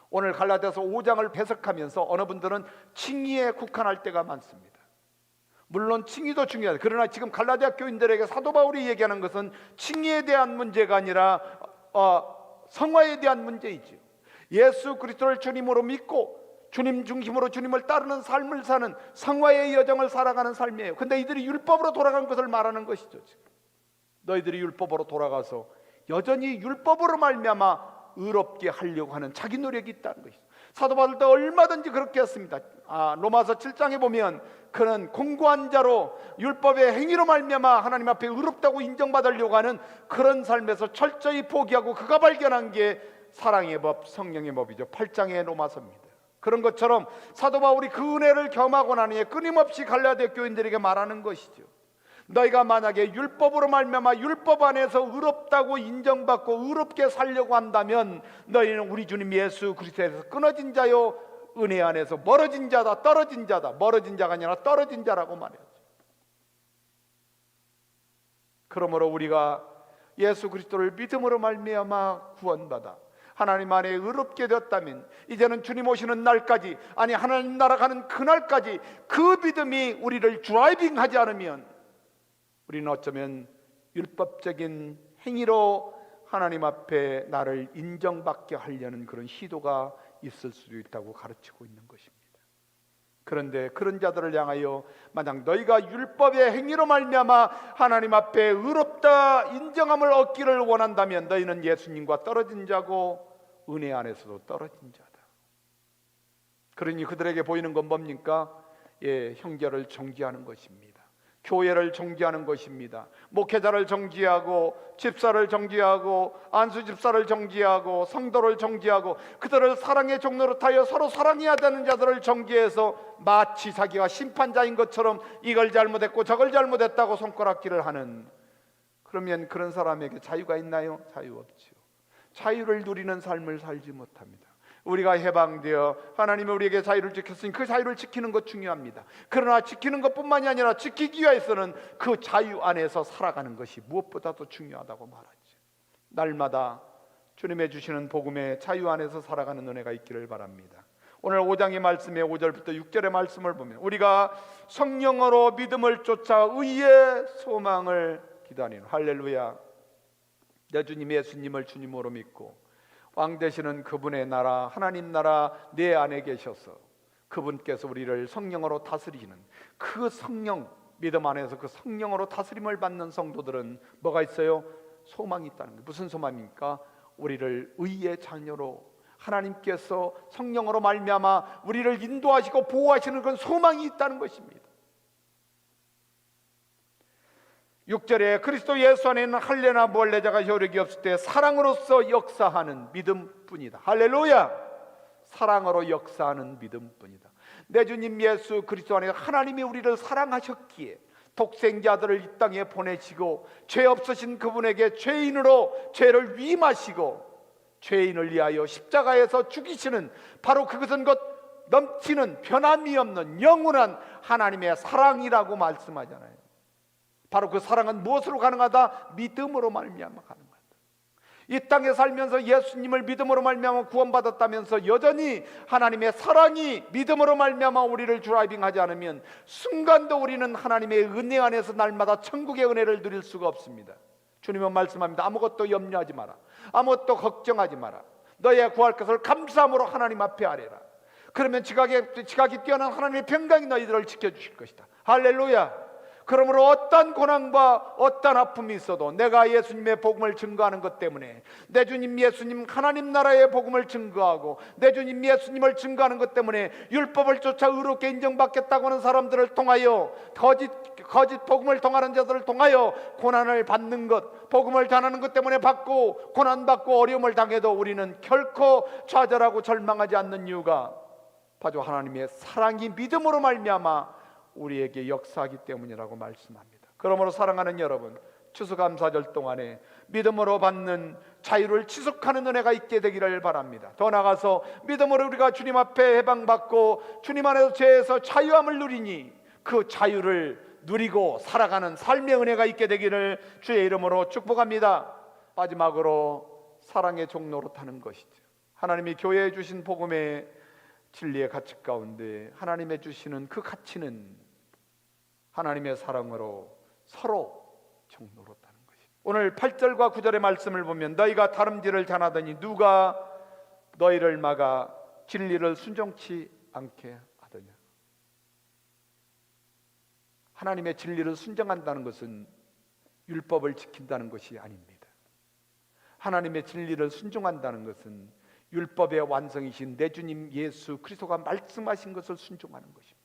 오늘 갈라디아서 5장을 해석하면서 어느 분들은 칭의에 국한할 때가 많습니다. 물론 칭의도 중요하다. 그러나 지금 갈라디아 교인들에게 사도 바울이 얘기하는 것은 칭의에 대한 문제가 아니라 성화에 대한 문제이죠. 예수 그리스도를 주님으로 믿고 주님 중심으로 주님을 따르는 삶을 사는 성화의 여정을 살아가는 삶이에요. 근데 이들이 율법으로 돌아간 것을 말하는 것이죠. 지금 너희들이 율법으로 돌아가서 여전히 율법으로 말미암아 의롭게 하려고 하는 자기 노력이 있다는 것이죠. 사도 바울도 얼마든지 그렇게 했습니다. 로마서 7장에 보면 그는 공고한 자로 율법의 행위로 말미암아 하나님 앞에 의롭다고 인정받으려고 하는 그런 삶에서 철저히 포기하고 그가 발견한 게 사랑의 법, 성령의 법이죠. 8장의 로마서입니다. 그런 것처럼 사도 바울이 그 은혜를 경험하고 나니 끊임없이 갈라디아 교인들에게 말하는 것이죠. 너희가 만약에 율법으로 말미암아 율법 안에서 의롭다고 인정받고 의롭게 살려고 한다면 너희는 우리 주님 예수 그리스도에서 끊어진 자요 은혜 안에서 멀어진 자다. 떨어진 자다. 멀어진 자가 아니라 떨어진 자라고 말했죠. 그러므로 우리가 예수 그리스도를 믿음으로 말미암아 구원받아 하나님 안에 의롭게 되었다면 이제는 주님 오시는 날까지, 아니 하나님 나라 가는 그날까지 그 믿음이 우리를 드라이빙하지 않으면 우리는 어쩌면 율법적인 행위로 하나님 앞에 나를 인정받게 하려는 그런 시도가 있을 수도 있다고 가르치고 있는 것입니다. 그런데 그런 자들을 향하여 만약 너희가 율법의 행위로 말미암아 하나님 앞에 의롭다 인정함을 얻기를 원한다면 너희는 예수님과 떨어진 자고 은혜 안에서도 떨어진 자다. 그러니 그들에게 보이는 건 뭡니까? 형제를 정죄하는 것입니다. 교회를 정죄하는 것입니다. 목회자를 정죄하고 집사를 정죄하고 안수 집사를 정죄하고 성도를 정죄하고 그들을 사랑의 종로로 타여 서로 사랑해야 되는 자들을 정죄해서 마치 자기가 심판자인 것처럼 이걸 잘못했고 저걸 잘못했다고 손가락질을 하는, 그러면 그런 사람에게 자유가 있나요? 자유 없죠. 자유를 누리는 삶을 살지 못합니다. 우리가 해방되어 하나님이 우리에게 자유를 지켰으니 그 자유를 지키는 것 중요합니다. 그러나 지키는 것뿐만이 아니라 지키기 위해서는 그 자유 안에서 살아가는 것이 무엇보다도 중요하다고 말하죠. 날마다 주님의 주시는 복음의 자유 안에서 살아가는 은혜가 있기를 바랍니다. 오늘 5장의 말씀의 5절부터 6절의 말씀을 보면 우리가 성령으로 믿음을 쫓아 의의 소망을 기다리는, 할렐루야, 내 주님 예수님을 주님으로 믿고 왕 되시는 그분의 나라, 하나님 나라 내 안에 계셔서 그분께서 우리를 성령으로 다스리시는 그 성령, 믿음 안에서 그 성령으로 다스림을 받는 성도들은 뭐가 있어요? 소망이 있다는 거예요. 무슨 소망입니까? 우리를 의의 자녀로 하나님께서 성령으로 말미암아 우리를 인도하시고 보호하시는 그런 소망이 있다는 것입니다. 6절에 그리스도 예수 안에는 할례나 멀례자가 효력이 없을 때 사랑으로서 역사하는 믿음뿐이다. 할렐루야! 사랑으로 역사하는 믿음뿐이다. 내 주님 예수 그리스도 안에 하나님이 우리를 사랑하셨기에 독생자들을 이 땅에 보내시고 죄 없으신 그분에게 죄인으로 죄를 위임하시고 죄인을 위하여 십자가에서 죽이시는, 바로 그것은 곧 넘치는 변함이 없는 영원한 하나님의 사랑이라고 말씀하잖아요. 바로 그 사랑은 무엇으로 가능하다? 믿음으로 말미암아 가능하다. 이 땅에 살면서 예수님을 믿음으로 말미암아 구원받았다면서 여전히 하나님의 사랑이 믿음으로 말미암아 우리를 드라이빙하지 않으면 순간도 우리는 하나님의 은혜 안에서 날마다 천국의 은혜를 누릴 수가 없습니다. 주님은 말씀합니다. 아무것도 염려하지 마라. 아무것도 걱정하지 마라. 너의 구할 것을 감사함으로 하나님 앞에 아뢰라. 그러면 지각이 뛰어난 하나님의 평강이 너희들을 지켜주실 것이다. 할렐루야. 그러므로 어떤 고난과 어떤 아픔이 있어도 내가 예수님의 복음을 증거하는 것 때문에, 내 주님 예수님 하나님 나라의 복음을 증거하고 내 주님 예수님을 증거하는 것 때문에 율법을 쫓아 의롭게 인정받겠다고 하는 사람들을 통하여 거짓 복음을 통하는 자들을 통하여 고난을 받는 것, 복음을 전하는 것 때문에 받고 고난받고 어려움을 당해도 우리는 결코 좌절하고 절망하지 않는 이유가 바로 하나님의 사랑이 믿음으로 말미암아 우리에게 역사하기 때문이라고 말씀합니다. 그러므로 사랑하는 여러분, 추수감사절 동안에 믿음으로 받는 자유를 지속하는 은혜가 있게 되기를 바랍니다. 더 나아가서 믿음으로 우리가 주님 앞에 해방받고 주님 안에서 죄에서 자유함을 누리니 그 자유를 누리고 살아가는 삶의 은혜가 있게 되기를 주의 이름으로 축복합니다. 마지막으로 사랑의 종로로 타는 것이죠. 하나님이 교회에 주신 복음의 진리의 가치 가운데 하나님의 주시는 그 가치는 하나님의 사랑으로 서로 종로로 타는 것입니다. 오늘 8절과 9절의 말씀을 보면 너희가 다름질을 전하더니 누가 너희를 막아 진리를 순종치 않게 하더냐. 하나님의 진리를 순종한다는 것은 율법을 지킨다는 것이 아닙니다. 하나님의 진리를 순종한다는 것은 율법의 완성이신 내 주님 예수 그리스도가 말씀하신 것을 순종하는 것입니다.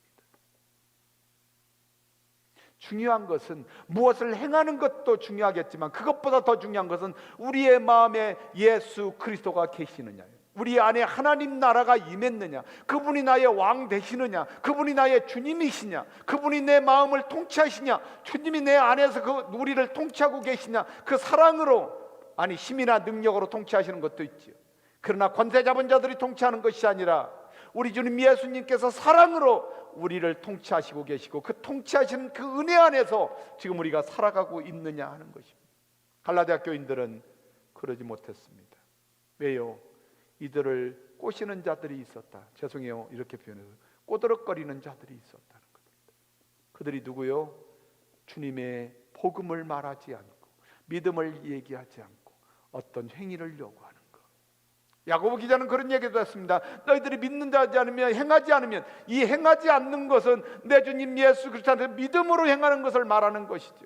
중요한 것은 무엇을 행하는 것도 중요하겠지만 그것보다 더 중요한 것은 우리의 마음에 예수 그리스도가 계시느냐, 우리 안에 하나님 나라가 임했느냐, 그분이 나의 왕 되시느냐, 그분이 나의 주님이시냐, 그분이 내 마음을 통치하시냐, 주님이 내 안에서 그 우리를 통치하고 계시냐, 그 사랑으로, 아니 힘이나 능력으로 통치하시는 것도 있지요. 그러나 권세 잡은 자들이 통치하는 것이 아니라 우리 주님 예수님께서 사랑으로 우리를 통치하시고 계시고 그 통치하시는 그 은혜 안에서 지금 우리가 살아가고 있느냐 하는 것입니다. 갈라디아 교인들은 그러지 못했습니다. 왜요? 이들을 꼬시는 자들이 있었다. 죄송해요, 이렇게 표현해서 꼬드럭거리는 자들이 있었다는 겁니다. 그들이 누구요? 주님의 복음을 말하지 않고 믿음을 얘기하지 않고 어떤 행위를 요구하는 것. 야고보 기자는 그런 얘기도 했습니다. 너희들이 믿는다 하지 않으면, 행하지 않으면, 이 행하지 않는 것은 내 주님 예수 그리스도한테 믿음으로 행하는 것을 말하는 것이죠.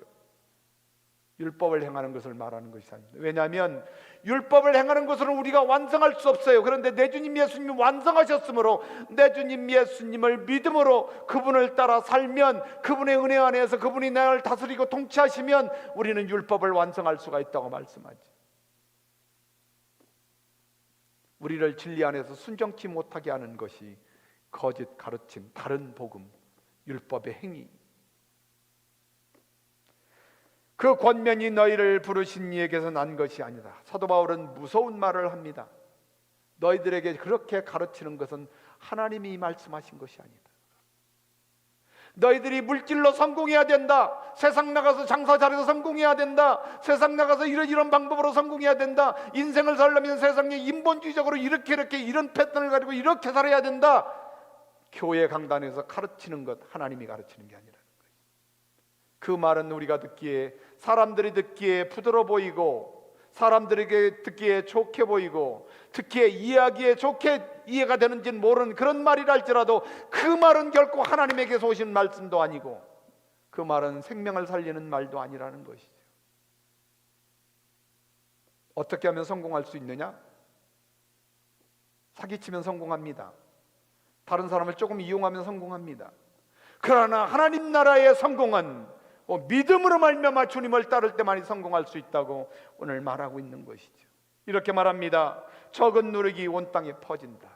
율법을 행하는 것을 말하는 것이 아닙니다. 왜냐하면 율법을 행하는 것으로는 우리가 완성할 수 없어요. 그런데 내 주님 예수님이 완성하셨으므로 내 주님 예수님을 믿음으로 그분을 따라 살면, 그분의 은혜 안에서 그분이 나를 다스리고 통치하시면 우리는 율법을 완성할 수가 있다고 말씀하죠. 우리를 진리 안에서 순종치 못하게 하는 것이 거짓 가르침, 다른 복음, 율법의 행위. 그 권면이 너희를 부르신 이에게서 난 것이 아니다. 사도 바울은 무서운 말을 합니다. 너희들에게 그렇게 가르치는 것은 하나님이 말씀하신 것이 아니다. 너희들이 물질로 성공해야 된다. 세상 나가서 장사 잘해서 성공해야 된다. 세상 나가서 이런 방법으로 성공해야 된다. 인생을 살려면 세상에 인본주의적으로 이렇게 이런 패턴을 가지고 이렇게 살아야 된다. 교회 강단에서 가르치는 것, 하나님이 가르치는 게 아니라는 거예요. 그 말은 우리가 듣기에, 사람들이 듣기에 부드러워 보이고 사람들에게 듣기에 좋게 보이고 듣기에 이해하기에 좋게 이해가 되는지는 모르는 그런 말이라 할지라도 그 말은 결코 하나님에게서 오신 말씀도 아니고 그 말은 생명을 살리는 말도 아니라는 것이죠. 어떻게 하면 성공할 수 있느냐? 사기치면 성공합니다. 다른 사람을 조금 이용하면 성공합니다. 그러나 하나님 나라의 성공은 믿음으로 말미암아 주님을 따를 때만이 성공할 수 있다고 오늘 말하고 있는 것이죠. 이렇게 말합니다. 적은 누룩이 온 땅에 퍼진다.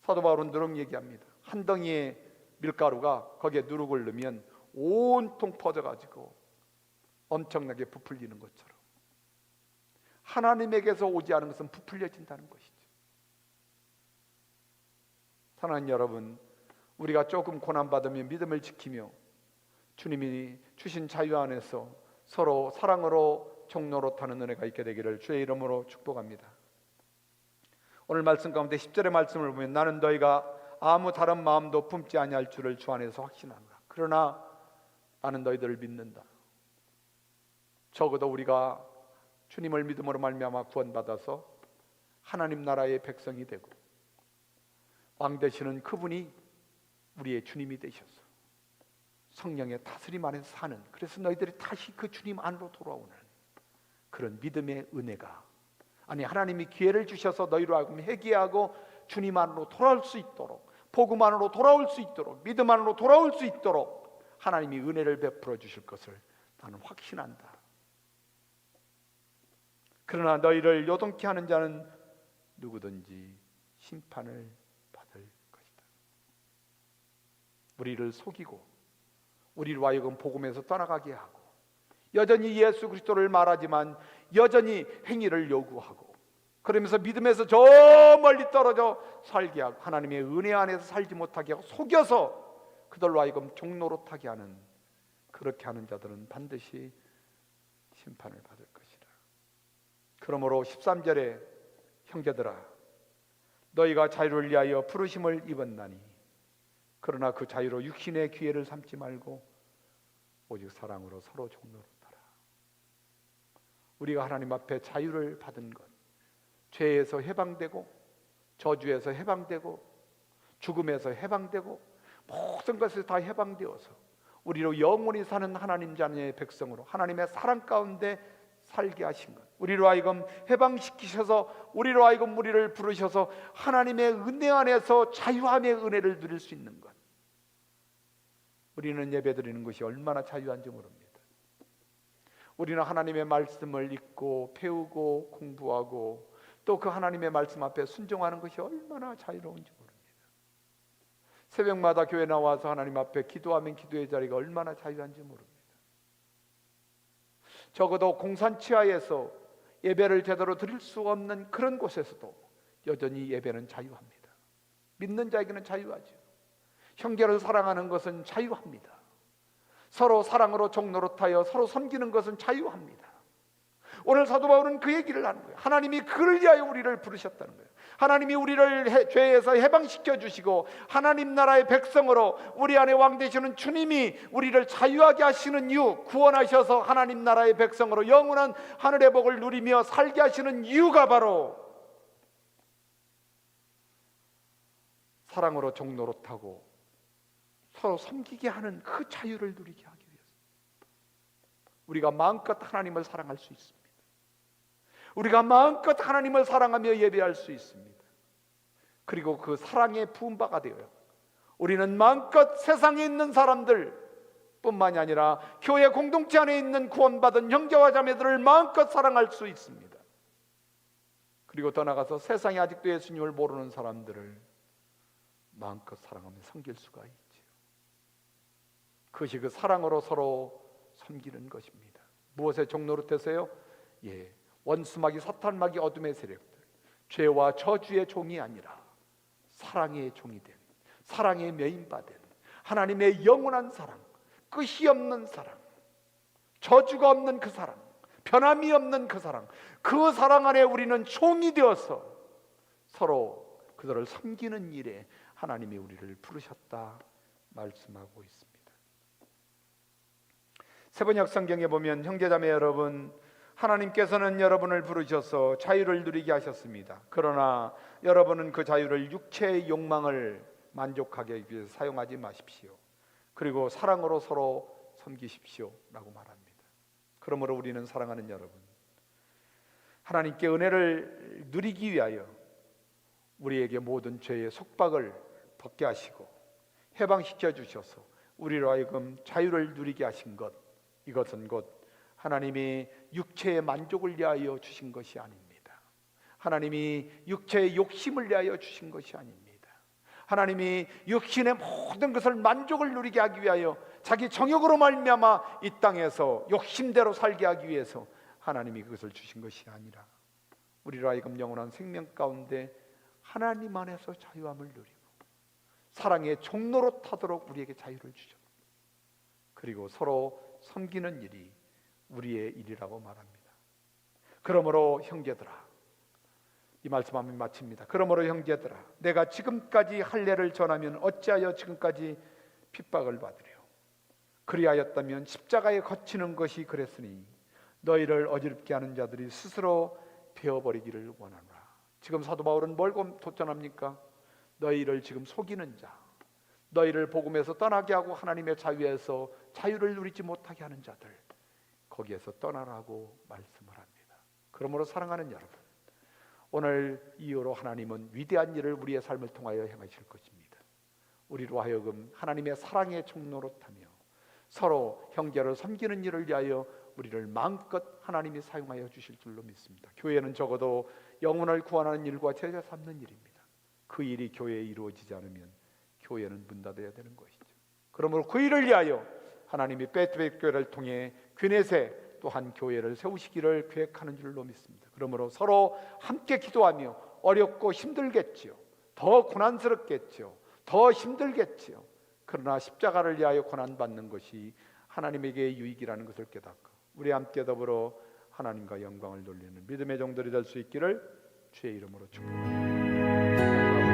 사도 바울은 누룩 얘기합니다. 한 덩이의 밀가루가 거기에 누룩을 넣으면 온통 퍼져가지고 엄청나게 부풀리는 것처럼 하나님에게서 오지 않은 것은 부풀려진다는 것이죠. 사랑하는 여러분, 우리가 조금 고난받으면 믿음을 지키며 주님이 주신 자유 안에서 서로 사랑으로 종로로 타는 은혜가 있게 되기를 주의 이름으로 축복합니다. 오늘 말씀 가운데 10절의 말씀을 보면 나는 너희가 아무 다른 마음도 품지 아니할 줄을 주 안에서 확신한다. 그러나 나는 너희들을 믿는다. 적어도 우리가 주님을 믿음으로 말미암아 구원받아서 하나님 나라의 백성이 되고 왕 되시는 그분이 우리의 주님이 되셔서 성령의 다스림 안에서 사는, 그래서 너희들이 다시 그 주님 안으로 돌아오는 그런 믿음의 은혜가, 아니 하나님이 기회를 주셔서 너희로 하여금 회개하고 주님 안으로 돌아올 수 있도록, 복음 안으로 돌아올 수 있도록, 믿음 안으로 돌아올 수 있도록 하나님이 은혜를 베풀어 주실 것을 나는 확신한다. 그러나 너희를 요동케 하는 자는 누구든지 심판을 받을 것이다. 우리를 속이고 우리를 하여금 복음에서 떠나가게 하고 여전히 예수 그리스도를 말하지만 여전히 행위를 요구하고, 그러면서 믿음에서 저 멀리 떨어져 살게 하고 하나님의 은혜 안에서 살지 못하게 하고 속여서 그들로 하여금 종노릇하게 하는, 그렇게 하는 자들은 반드시 심판을 받을 것이라. 그러므로 13절에 형제들아 너희가 자유를 위하여 부르심을 입었나니 그러나 그 자유로 육신의 기회를 삼지 말고 오직 사랑으로 서로 종노릇하라. 우리가 하나님 앞에 자유를 받은 것, 죄에서 해방되고 저주에서 해방되고 죽음에서 해방되고 모든 것에서 다 해방되어서 우리로 영원히 사는 하나님 자녀의 백성으로 하나님의 사랑 가운데 살게 하신 것, 우리로 하여금 해방시키셔서 우리로 하여금 우리를 부르셔서 하나님의 은혜 안에서 자유함의 은혜를 누릴 수 있는 것, 우리는 예배드리는 것이 얼마나 자유한지 모릅니다. 우리는 하나님의 말씀을 읽고 배우고 공부하고 또 그 하나님의 말씀 앞에 순종하는 것이 얼마나 자유로운지 모릅니다. 새벽마다 교회 나와서 하나님 앞에 기도하면 기도의 자리가 얼마나 자유한지 모릅니다. 적어도 공산치하에서 예배를 제대로 드릴 수 없는 그런 곳에서도 여전히 예배는 자유합니다. 믿는 자에게는 자유하죠. 형제를 사랑하는 것은 자유합니다. 서로 사랑으로 종노릇하여 서로 섬기는 것은 자유합니다. 오늘 사도 바울은 그 얘기를 하는 거예요. 하나님이 그를 위하여 우리를 부르셨다는 거예요. 하나님이 우리를 죄에서 해방시켜 주시고 하나님 나라의 백성으로 우리 안에 왕 되시는 주님이 우리를 자유하게 하시는 이유, 구원하셔서 하나님 나라의 백성으로 영원한 하늘의 복을 누리며 살게 하시는 이유가 바로 사랑으로 종노릇하고 서로 섬기게 하는 그 자유를 누리게 하기 위해서 우리가 마음껏 하나님을 사랑할 수 있습니다. 우리가 마음껏 하나님을 사랑하며 예배할 수 있습니다. 그리고 그 사랑의 부음바가 되어요. 우리는 마음껏 세상에 있는 사람들 뿐만이 아니라 교회 공동체 안에 있는 구원받은 형제와 자매들을 마음껏 사랑할 수 있습니다. 그리고 더 나아가서 세상에 아직도 예수님을 모르는 사람들을 마음껏 사랑하며 섬길 수가 있죠. 그것이 그 사랑으로 서로 섬기는 것입니다. 무엇에 종노릇해서요? 원수마귀 사탄마귀 어둠의 세력들, 죄와 저주의 종이 아니라 사랑의 종이 된, 사랑의 메인바된 하나님의 영원한 사랑, 끝이 없는 사랑, 저주가 없는 그 사랑, 변함이 없는 그 사랑, 그 사랑 안에 우리는 종이 되어서 서로 그들을 섬기는 일에 하나님이 우리를 부르셨다 말씀하고 있습니다. 세번역 성경에 보면 형제자매 여러분, 하나님께서는 여러분을 부르셔서 자유를 누리게 하셨습니다. 그러나 여러분은 그 자유를 육체의 욕망을 만족하게 하기 위해서 사용하지 마십시오. 그리고 사랑으로 서로 섬기십시오 라고 말합니다. 그러므로 우리는 사랑하는 여러분, 하나님께 은혜를 누리기 위하여 우리에게 모든 죄의 속박을 벗게 하시고 해방시켜 주셔서 우리로 하여금 자유를 누리게 하신 것, 이것은 곧 하나님이 육체의 만족을 위하여 주신 것이 아닙니다. 하나님이 육체의 욕심을 위하여 주신 것이 아닙니다. 하나님이 육신의 모든 것을 만족을 누리게 하기 위하여 자기 정욕으로 말미암아 이 땅에서 욕심대로 살게 하기 위해서 하나님이 그것을 주신 것이 아니라 우리로 하여금 영원한 생명 가운데 하나님 안에서 자유함을 누리고 사랑의 종노릇하도록 우리에게 자유를 주셨고, 그리고 서로 섬기는 일이 우리의 일이라고 말합니다. 그러므로 형제들아, 이 말씀하면 마칩니다. 그러므로 형제들아, 내가 지금까지 할례를 전하면 어찌하여 지금까지 핍박을 받으려? 그리하였다면 십자가에 거치는 것이 그랬으니 너희를 어지럽게 하는 자들이 스스로 베어버리기를 원하노라. 지금 사도 바울은 뭘 도전합니까? 너희를 지금 속이는 자, 너희를 복음에서 떠나게 하고 하나님의 자유에서 자유를 누리지 못하게 하는 자들, 거기에서 떠나라고 말씀을 합니다. 그러므로 사랑하는 여러분, 오늘 이후로 하나님은 위대한 일을 우리의 삶을 통하여 행하실 것입니다. 우리로 하여금 하나님의 사랑의 종노릇하며 서로 형제를 섬기는 일을 위하여 우리를 마음껏 하나님이 사용하여 주실 줄로 믿습니다. 교회는 적어도 영혼을 구원하는 일과 제자 삼는 일입니다. 그 일이 교회에 이루어지지 않으면 교회는 문 닫아야 되는 것이죠. 그러므로 그 일을 위하여 하나님이 베트베 교회를 통해 귀넷에 또한 교회를 세우시기를 계획하는 줄로 믿습니다. 그러므로 서로 함께 기도하며 어렵고 힘들겠지요. 더 고난스럽겠지요. 더 힘들겠지요. 그러나 십자가를 위하여 고난받는 것이 하나님에게 유익이라는 것을 깨닫고 우리 함께 더불어 하나님과 영광을 돌리는 믿음의 종들이 될 수 있기를 주의 이름으로 축복합니다.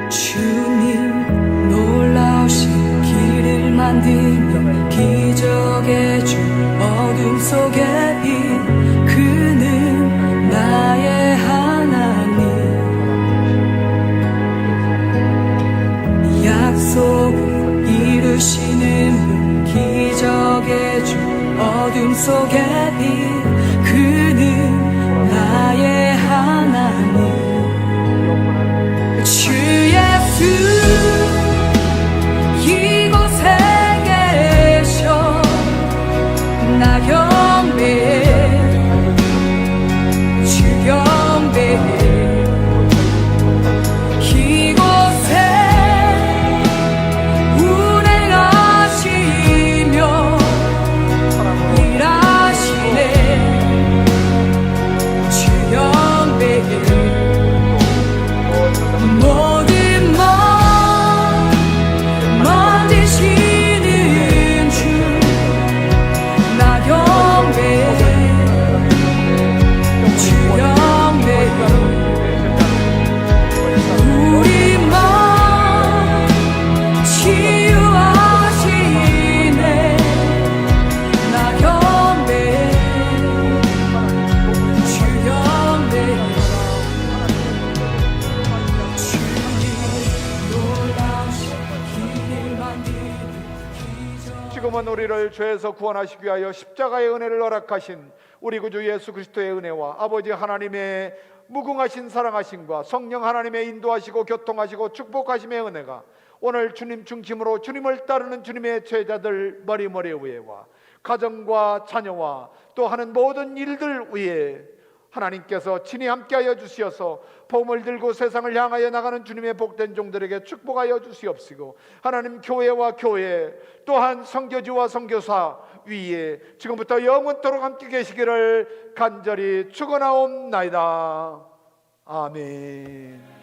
주님 놀라우신 길을 만드는 기적의 주 어둠 속에 인 그는 나의 하나님 약속을 이루시는 분 기적의 주 어둠 속에 인 그는 나의 하나님 주 예수 이곳에 계셔 나 경배해 주 경배해 이곳에 운행하시며 일하시네 주 경배해 모든 맘 만지시는 주 나 경배해 주 경배해 우리 맘 치유하시네 나 경배해 주 경배해 지금은 우리를 죄에서 구원하시기 위하여 십자가의 은혜를 허락하신 우리 구주 예수 그리스도의 은혜와 아버지 하나님의 무궁하신 사랑하심과 성령 하나님의 인도하시고 교통하시고 축복하심의 은혜가 오늘 주님 중심으로 주님을 따르는 주님의 제자들 머리머리 위에와 가정과 자녀와 또 하는 모든 일들 위에 하나님께서 친히 함께하여 주시어서 복음을 들고 세상을 향하여 나가는 주님의 복된 종들에게 축복하여 주시옵시고 하나님 교회와 교회 또한 선교지와 선교사 위에 지금부터 영원토록 함께 계시기를 간절히 축원하옵나이다. 아멘.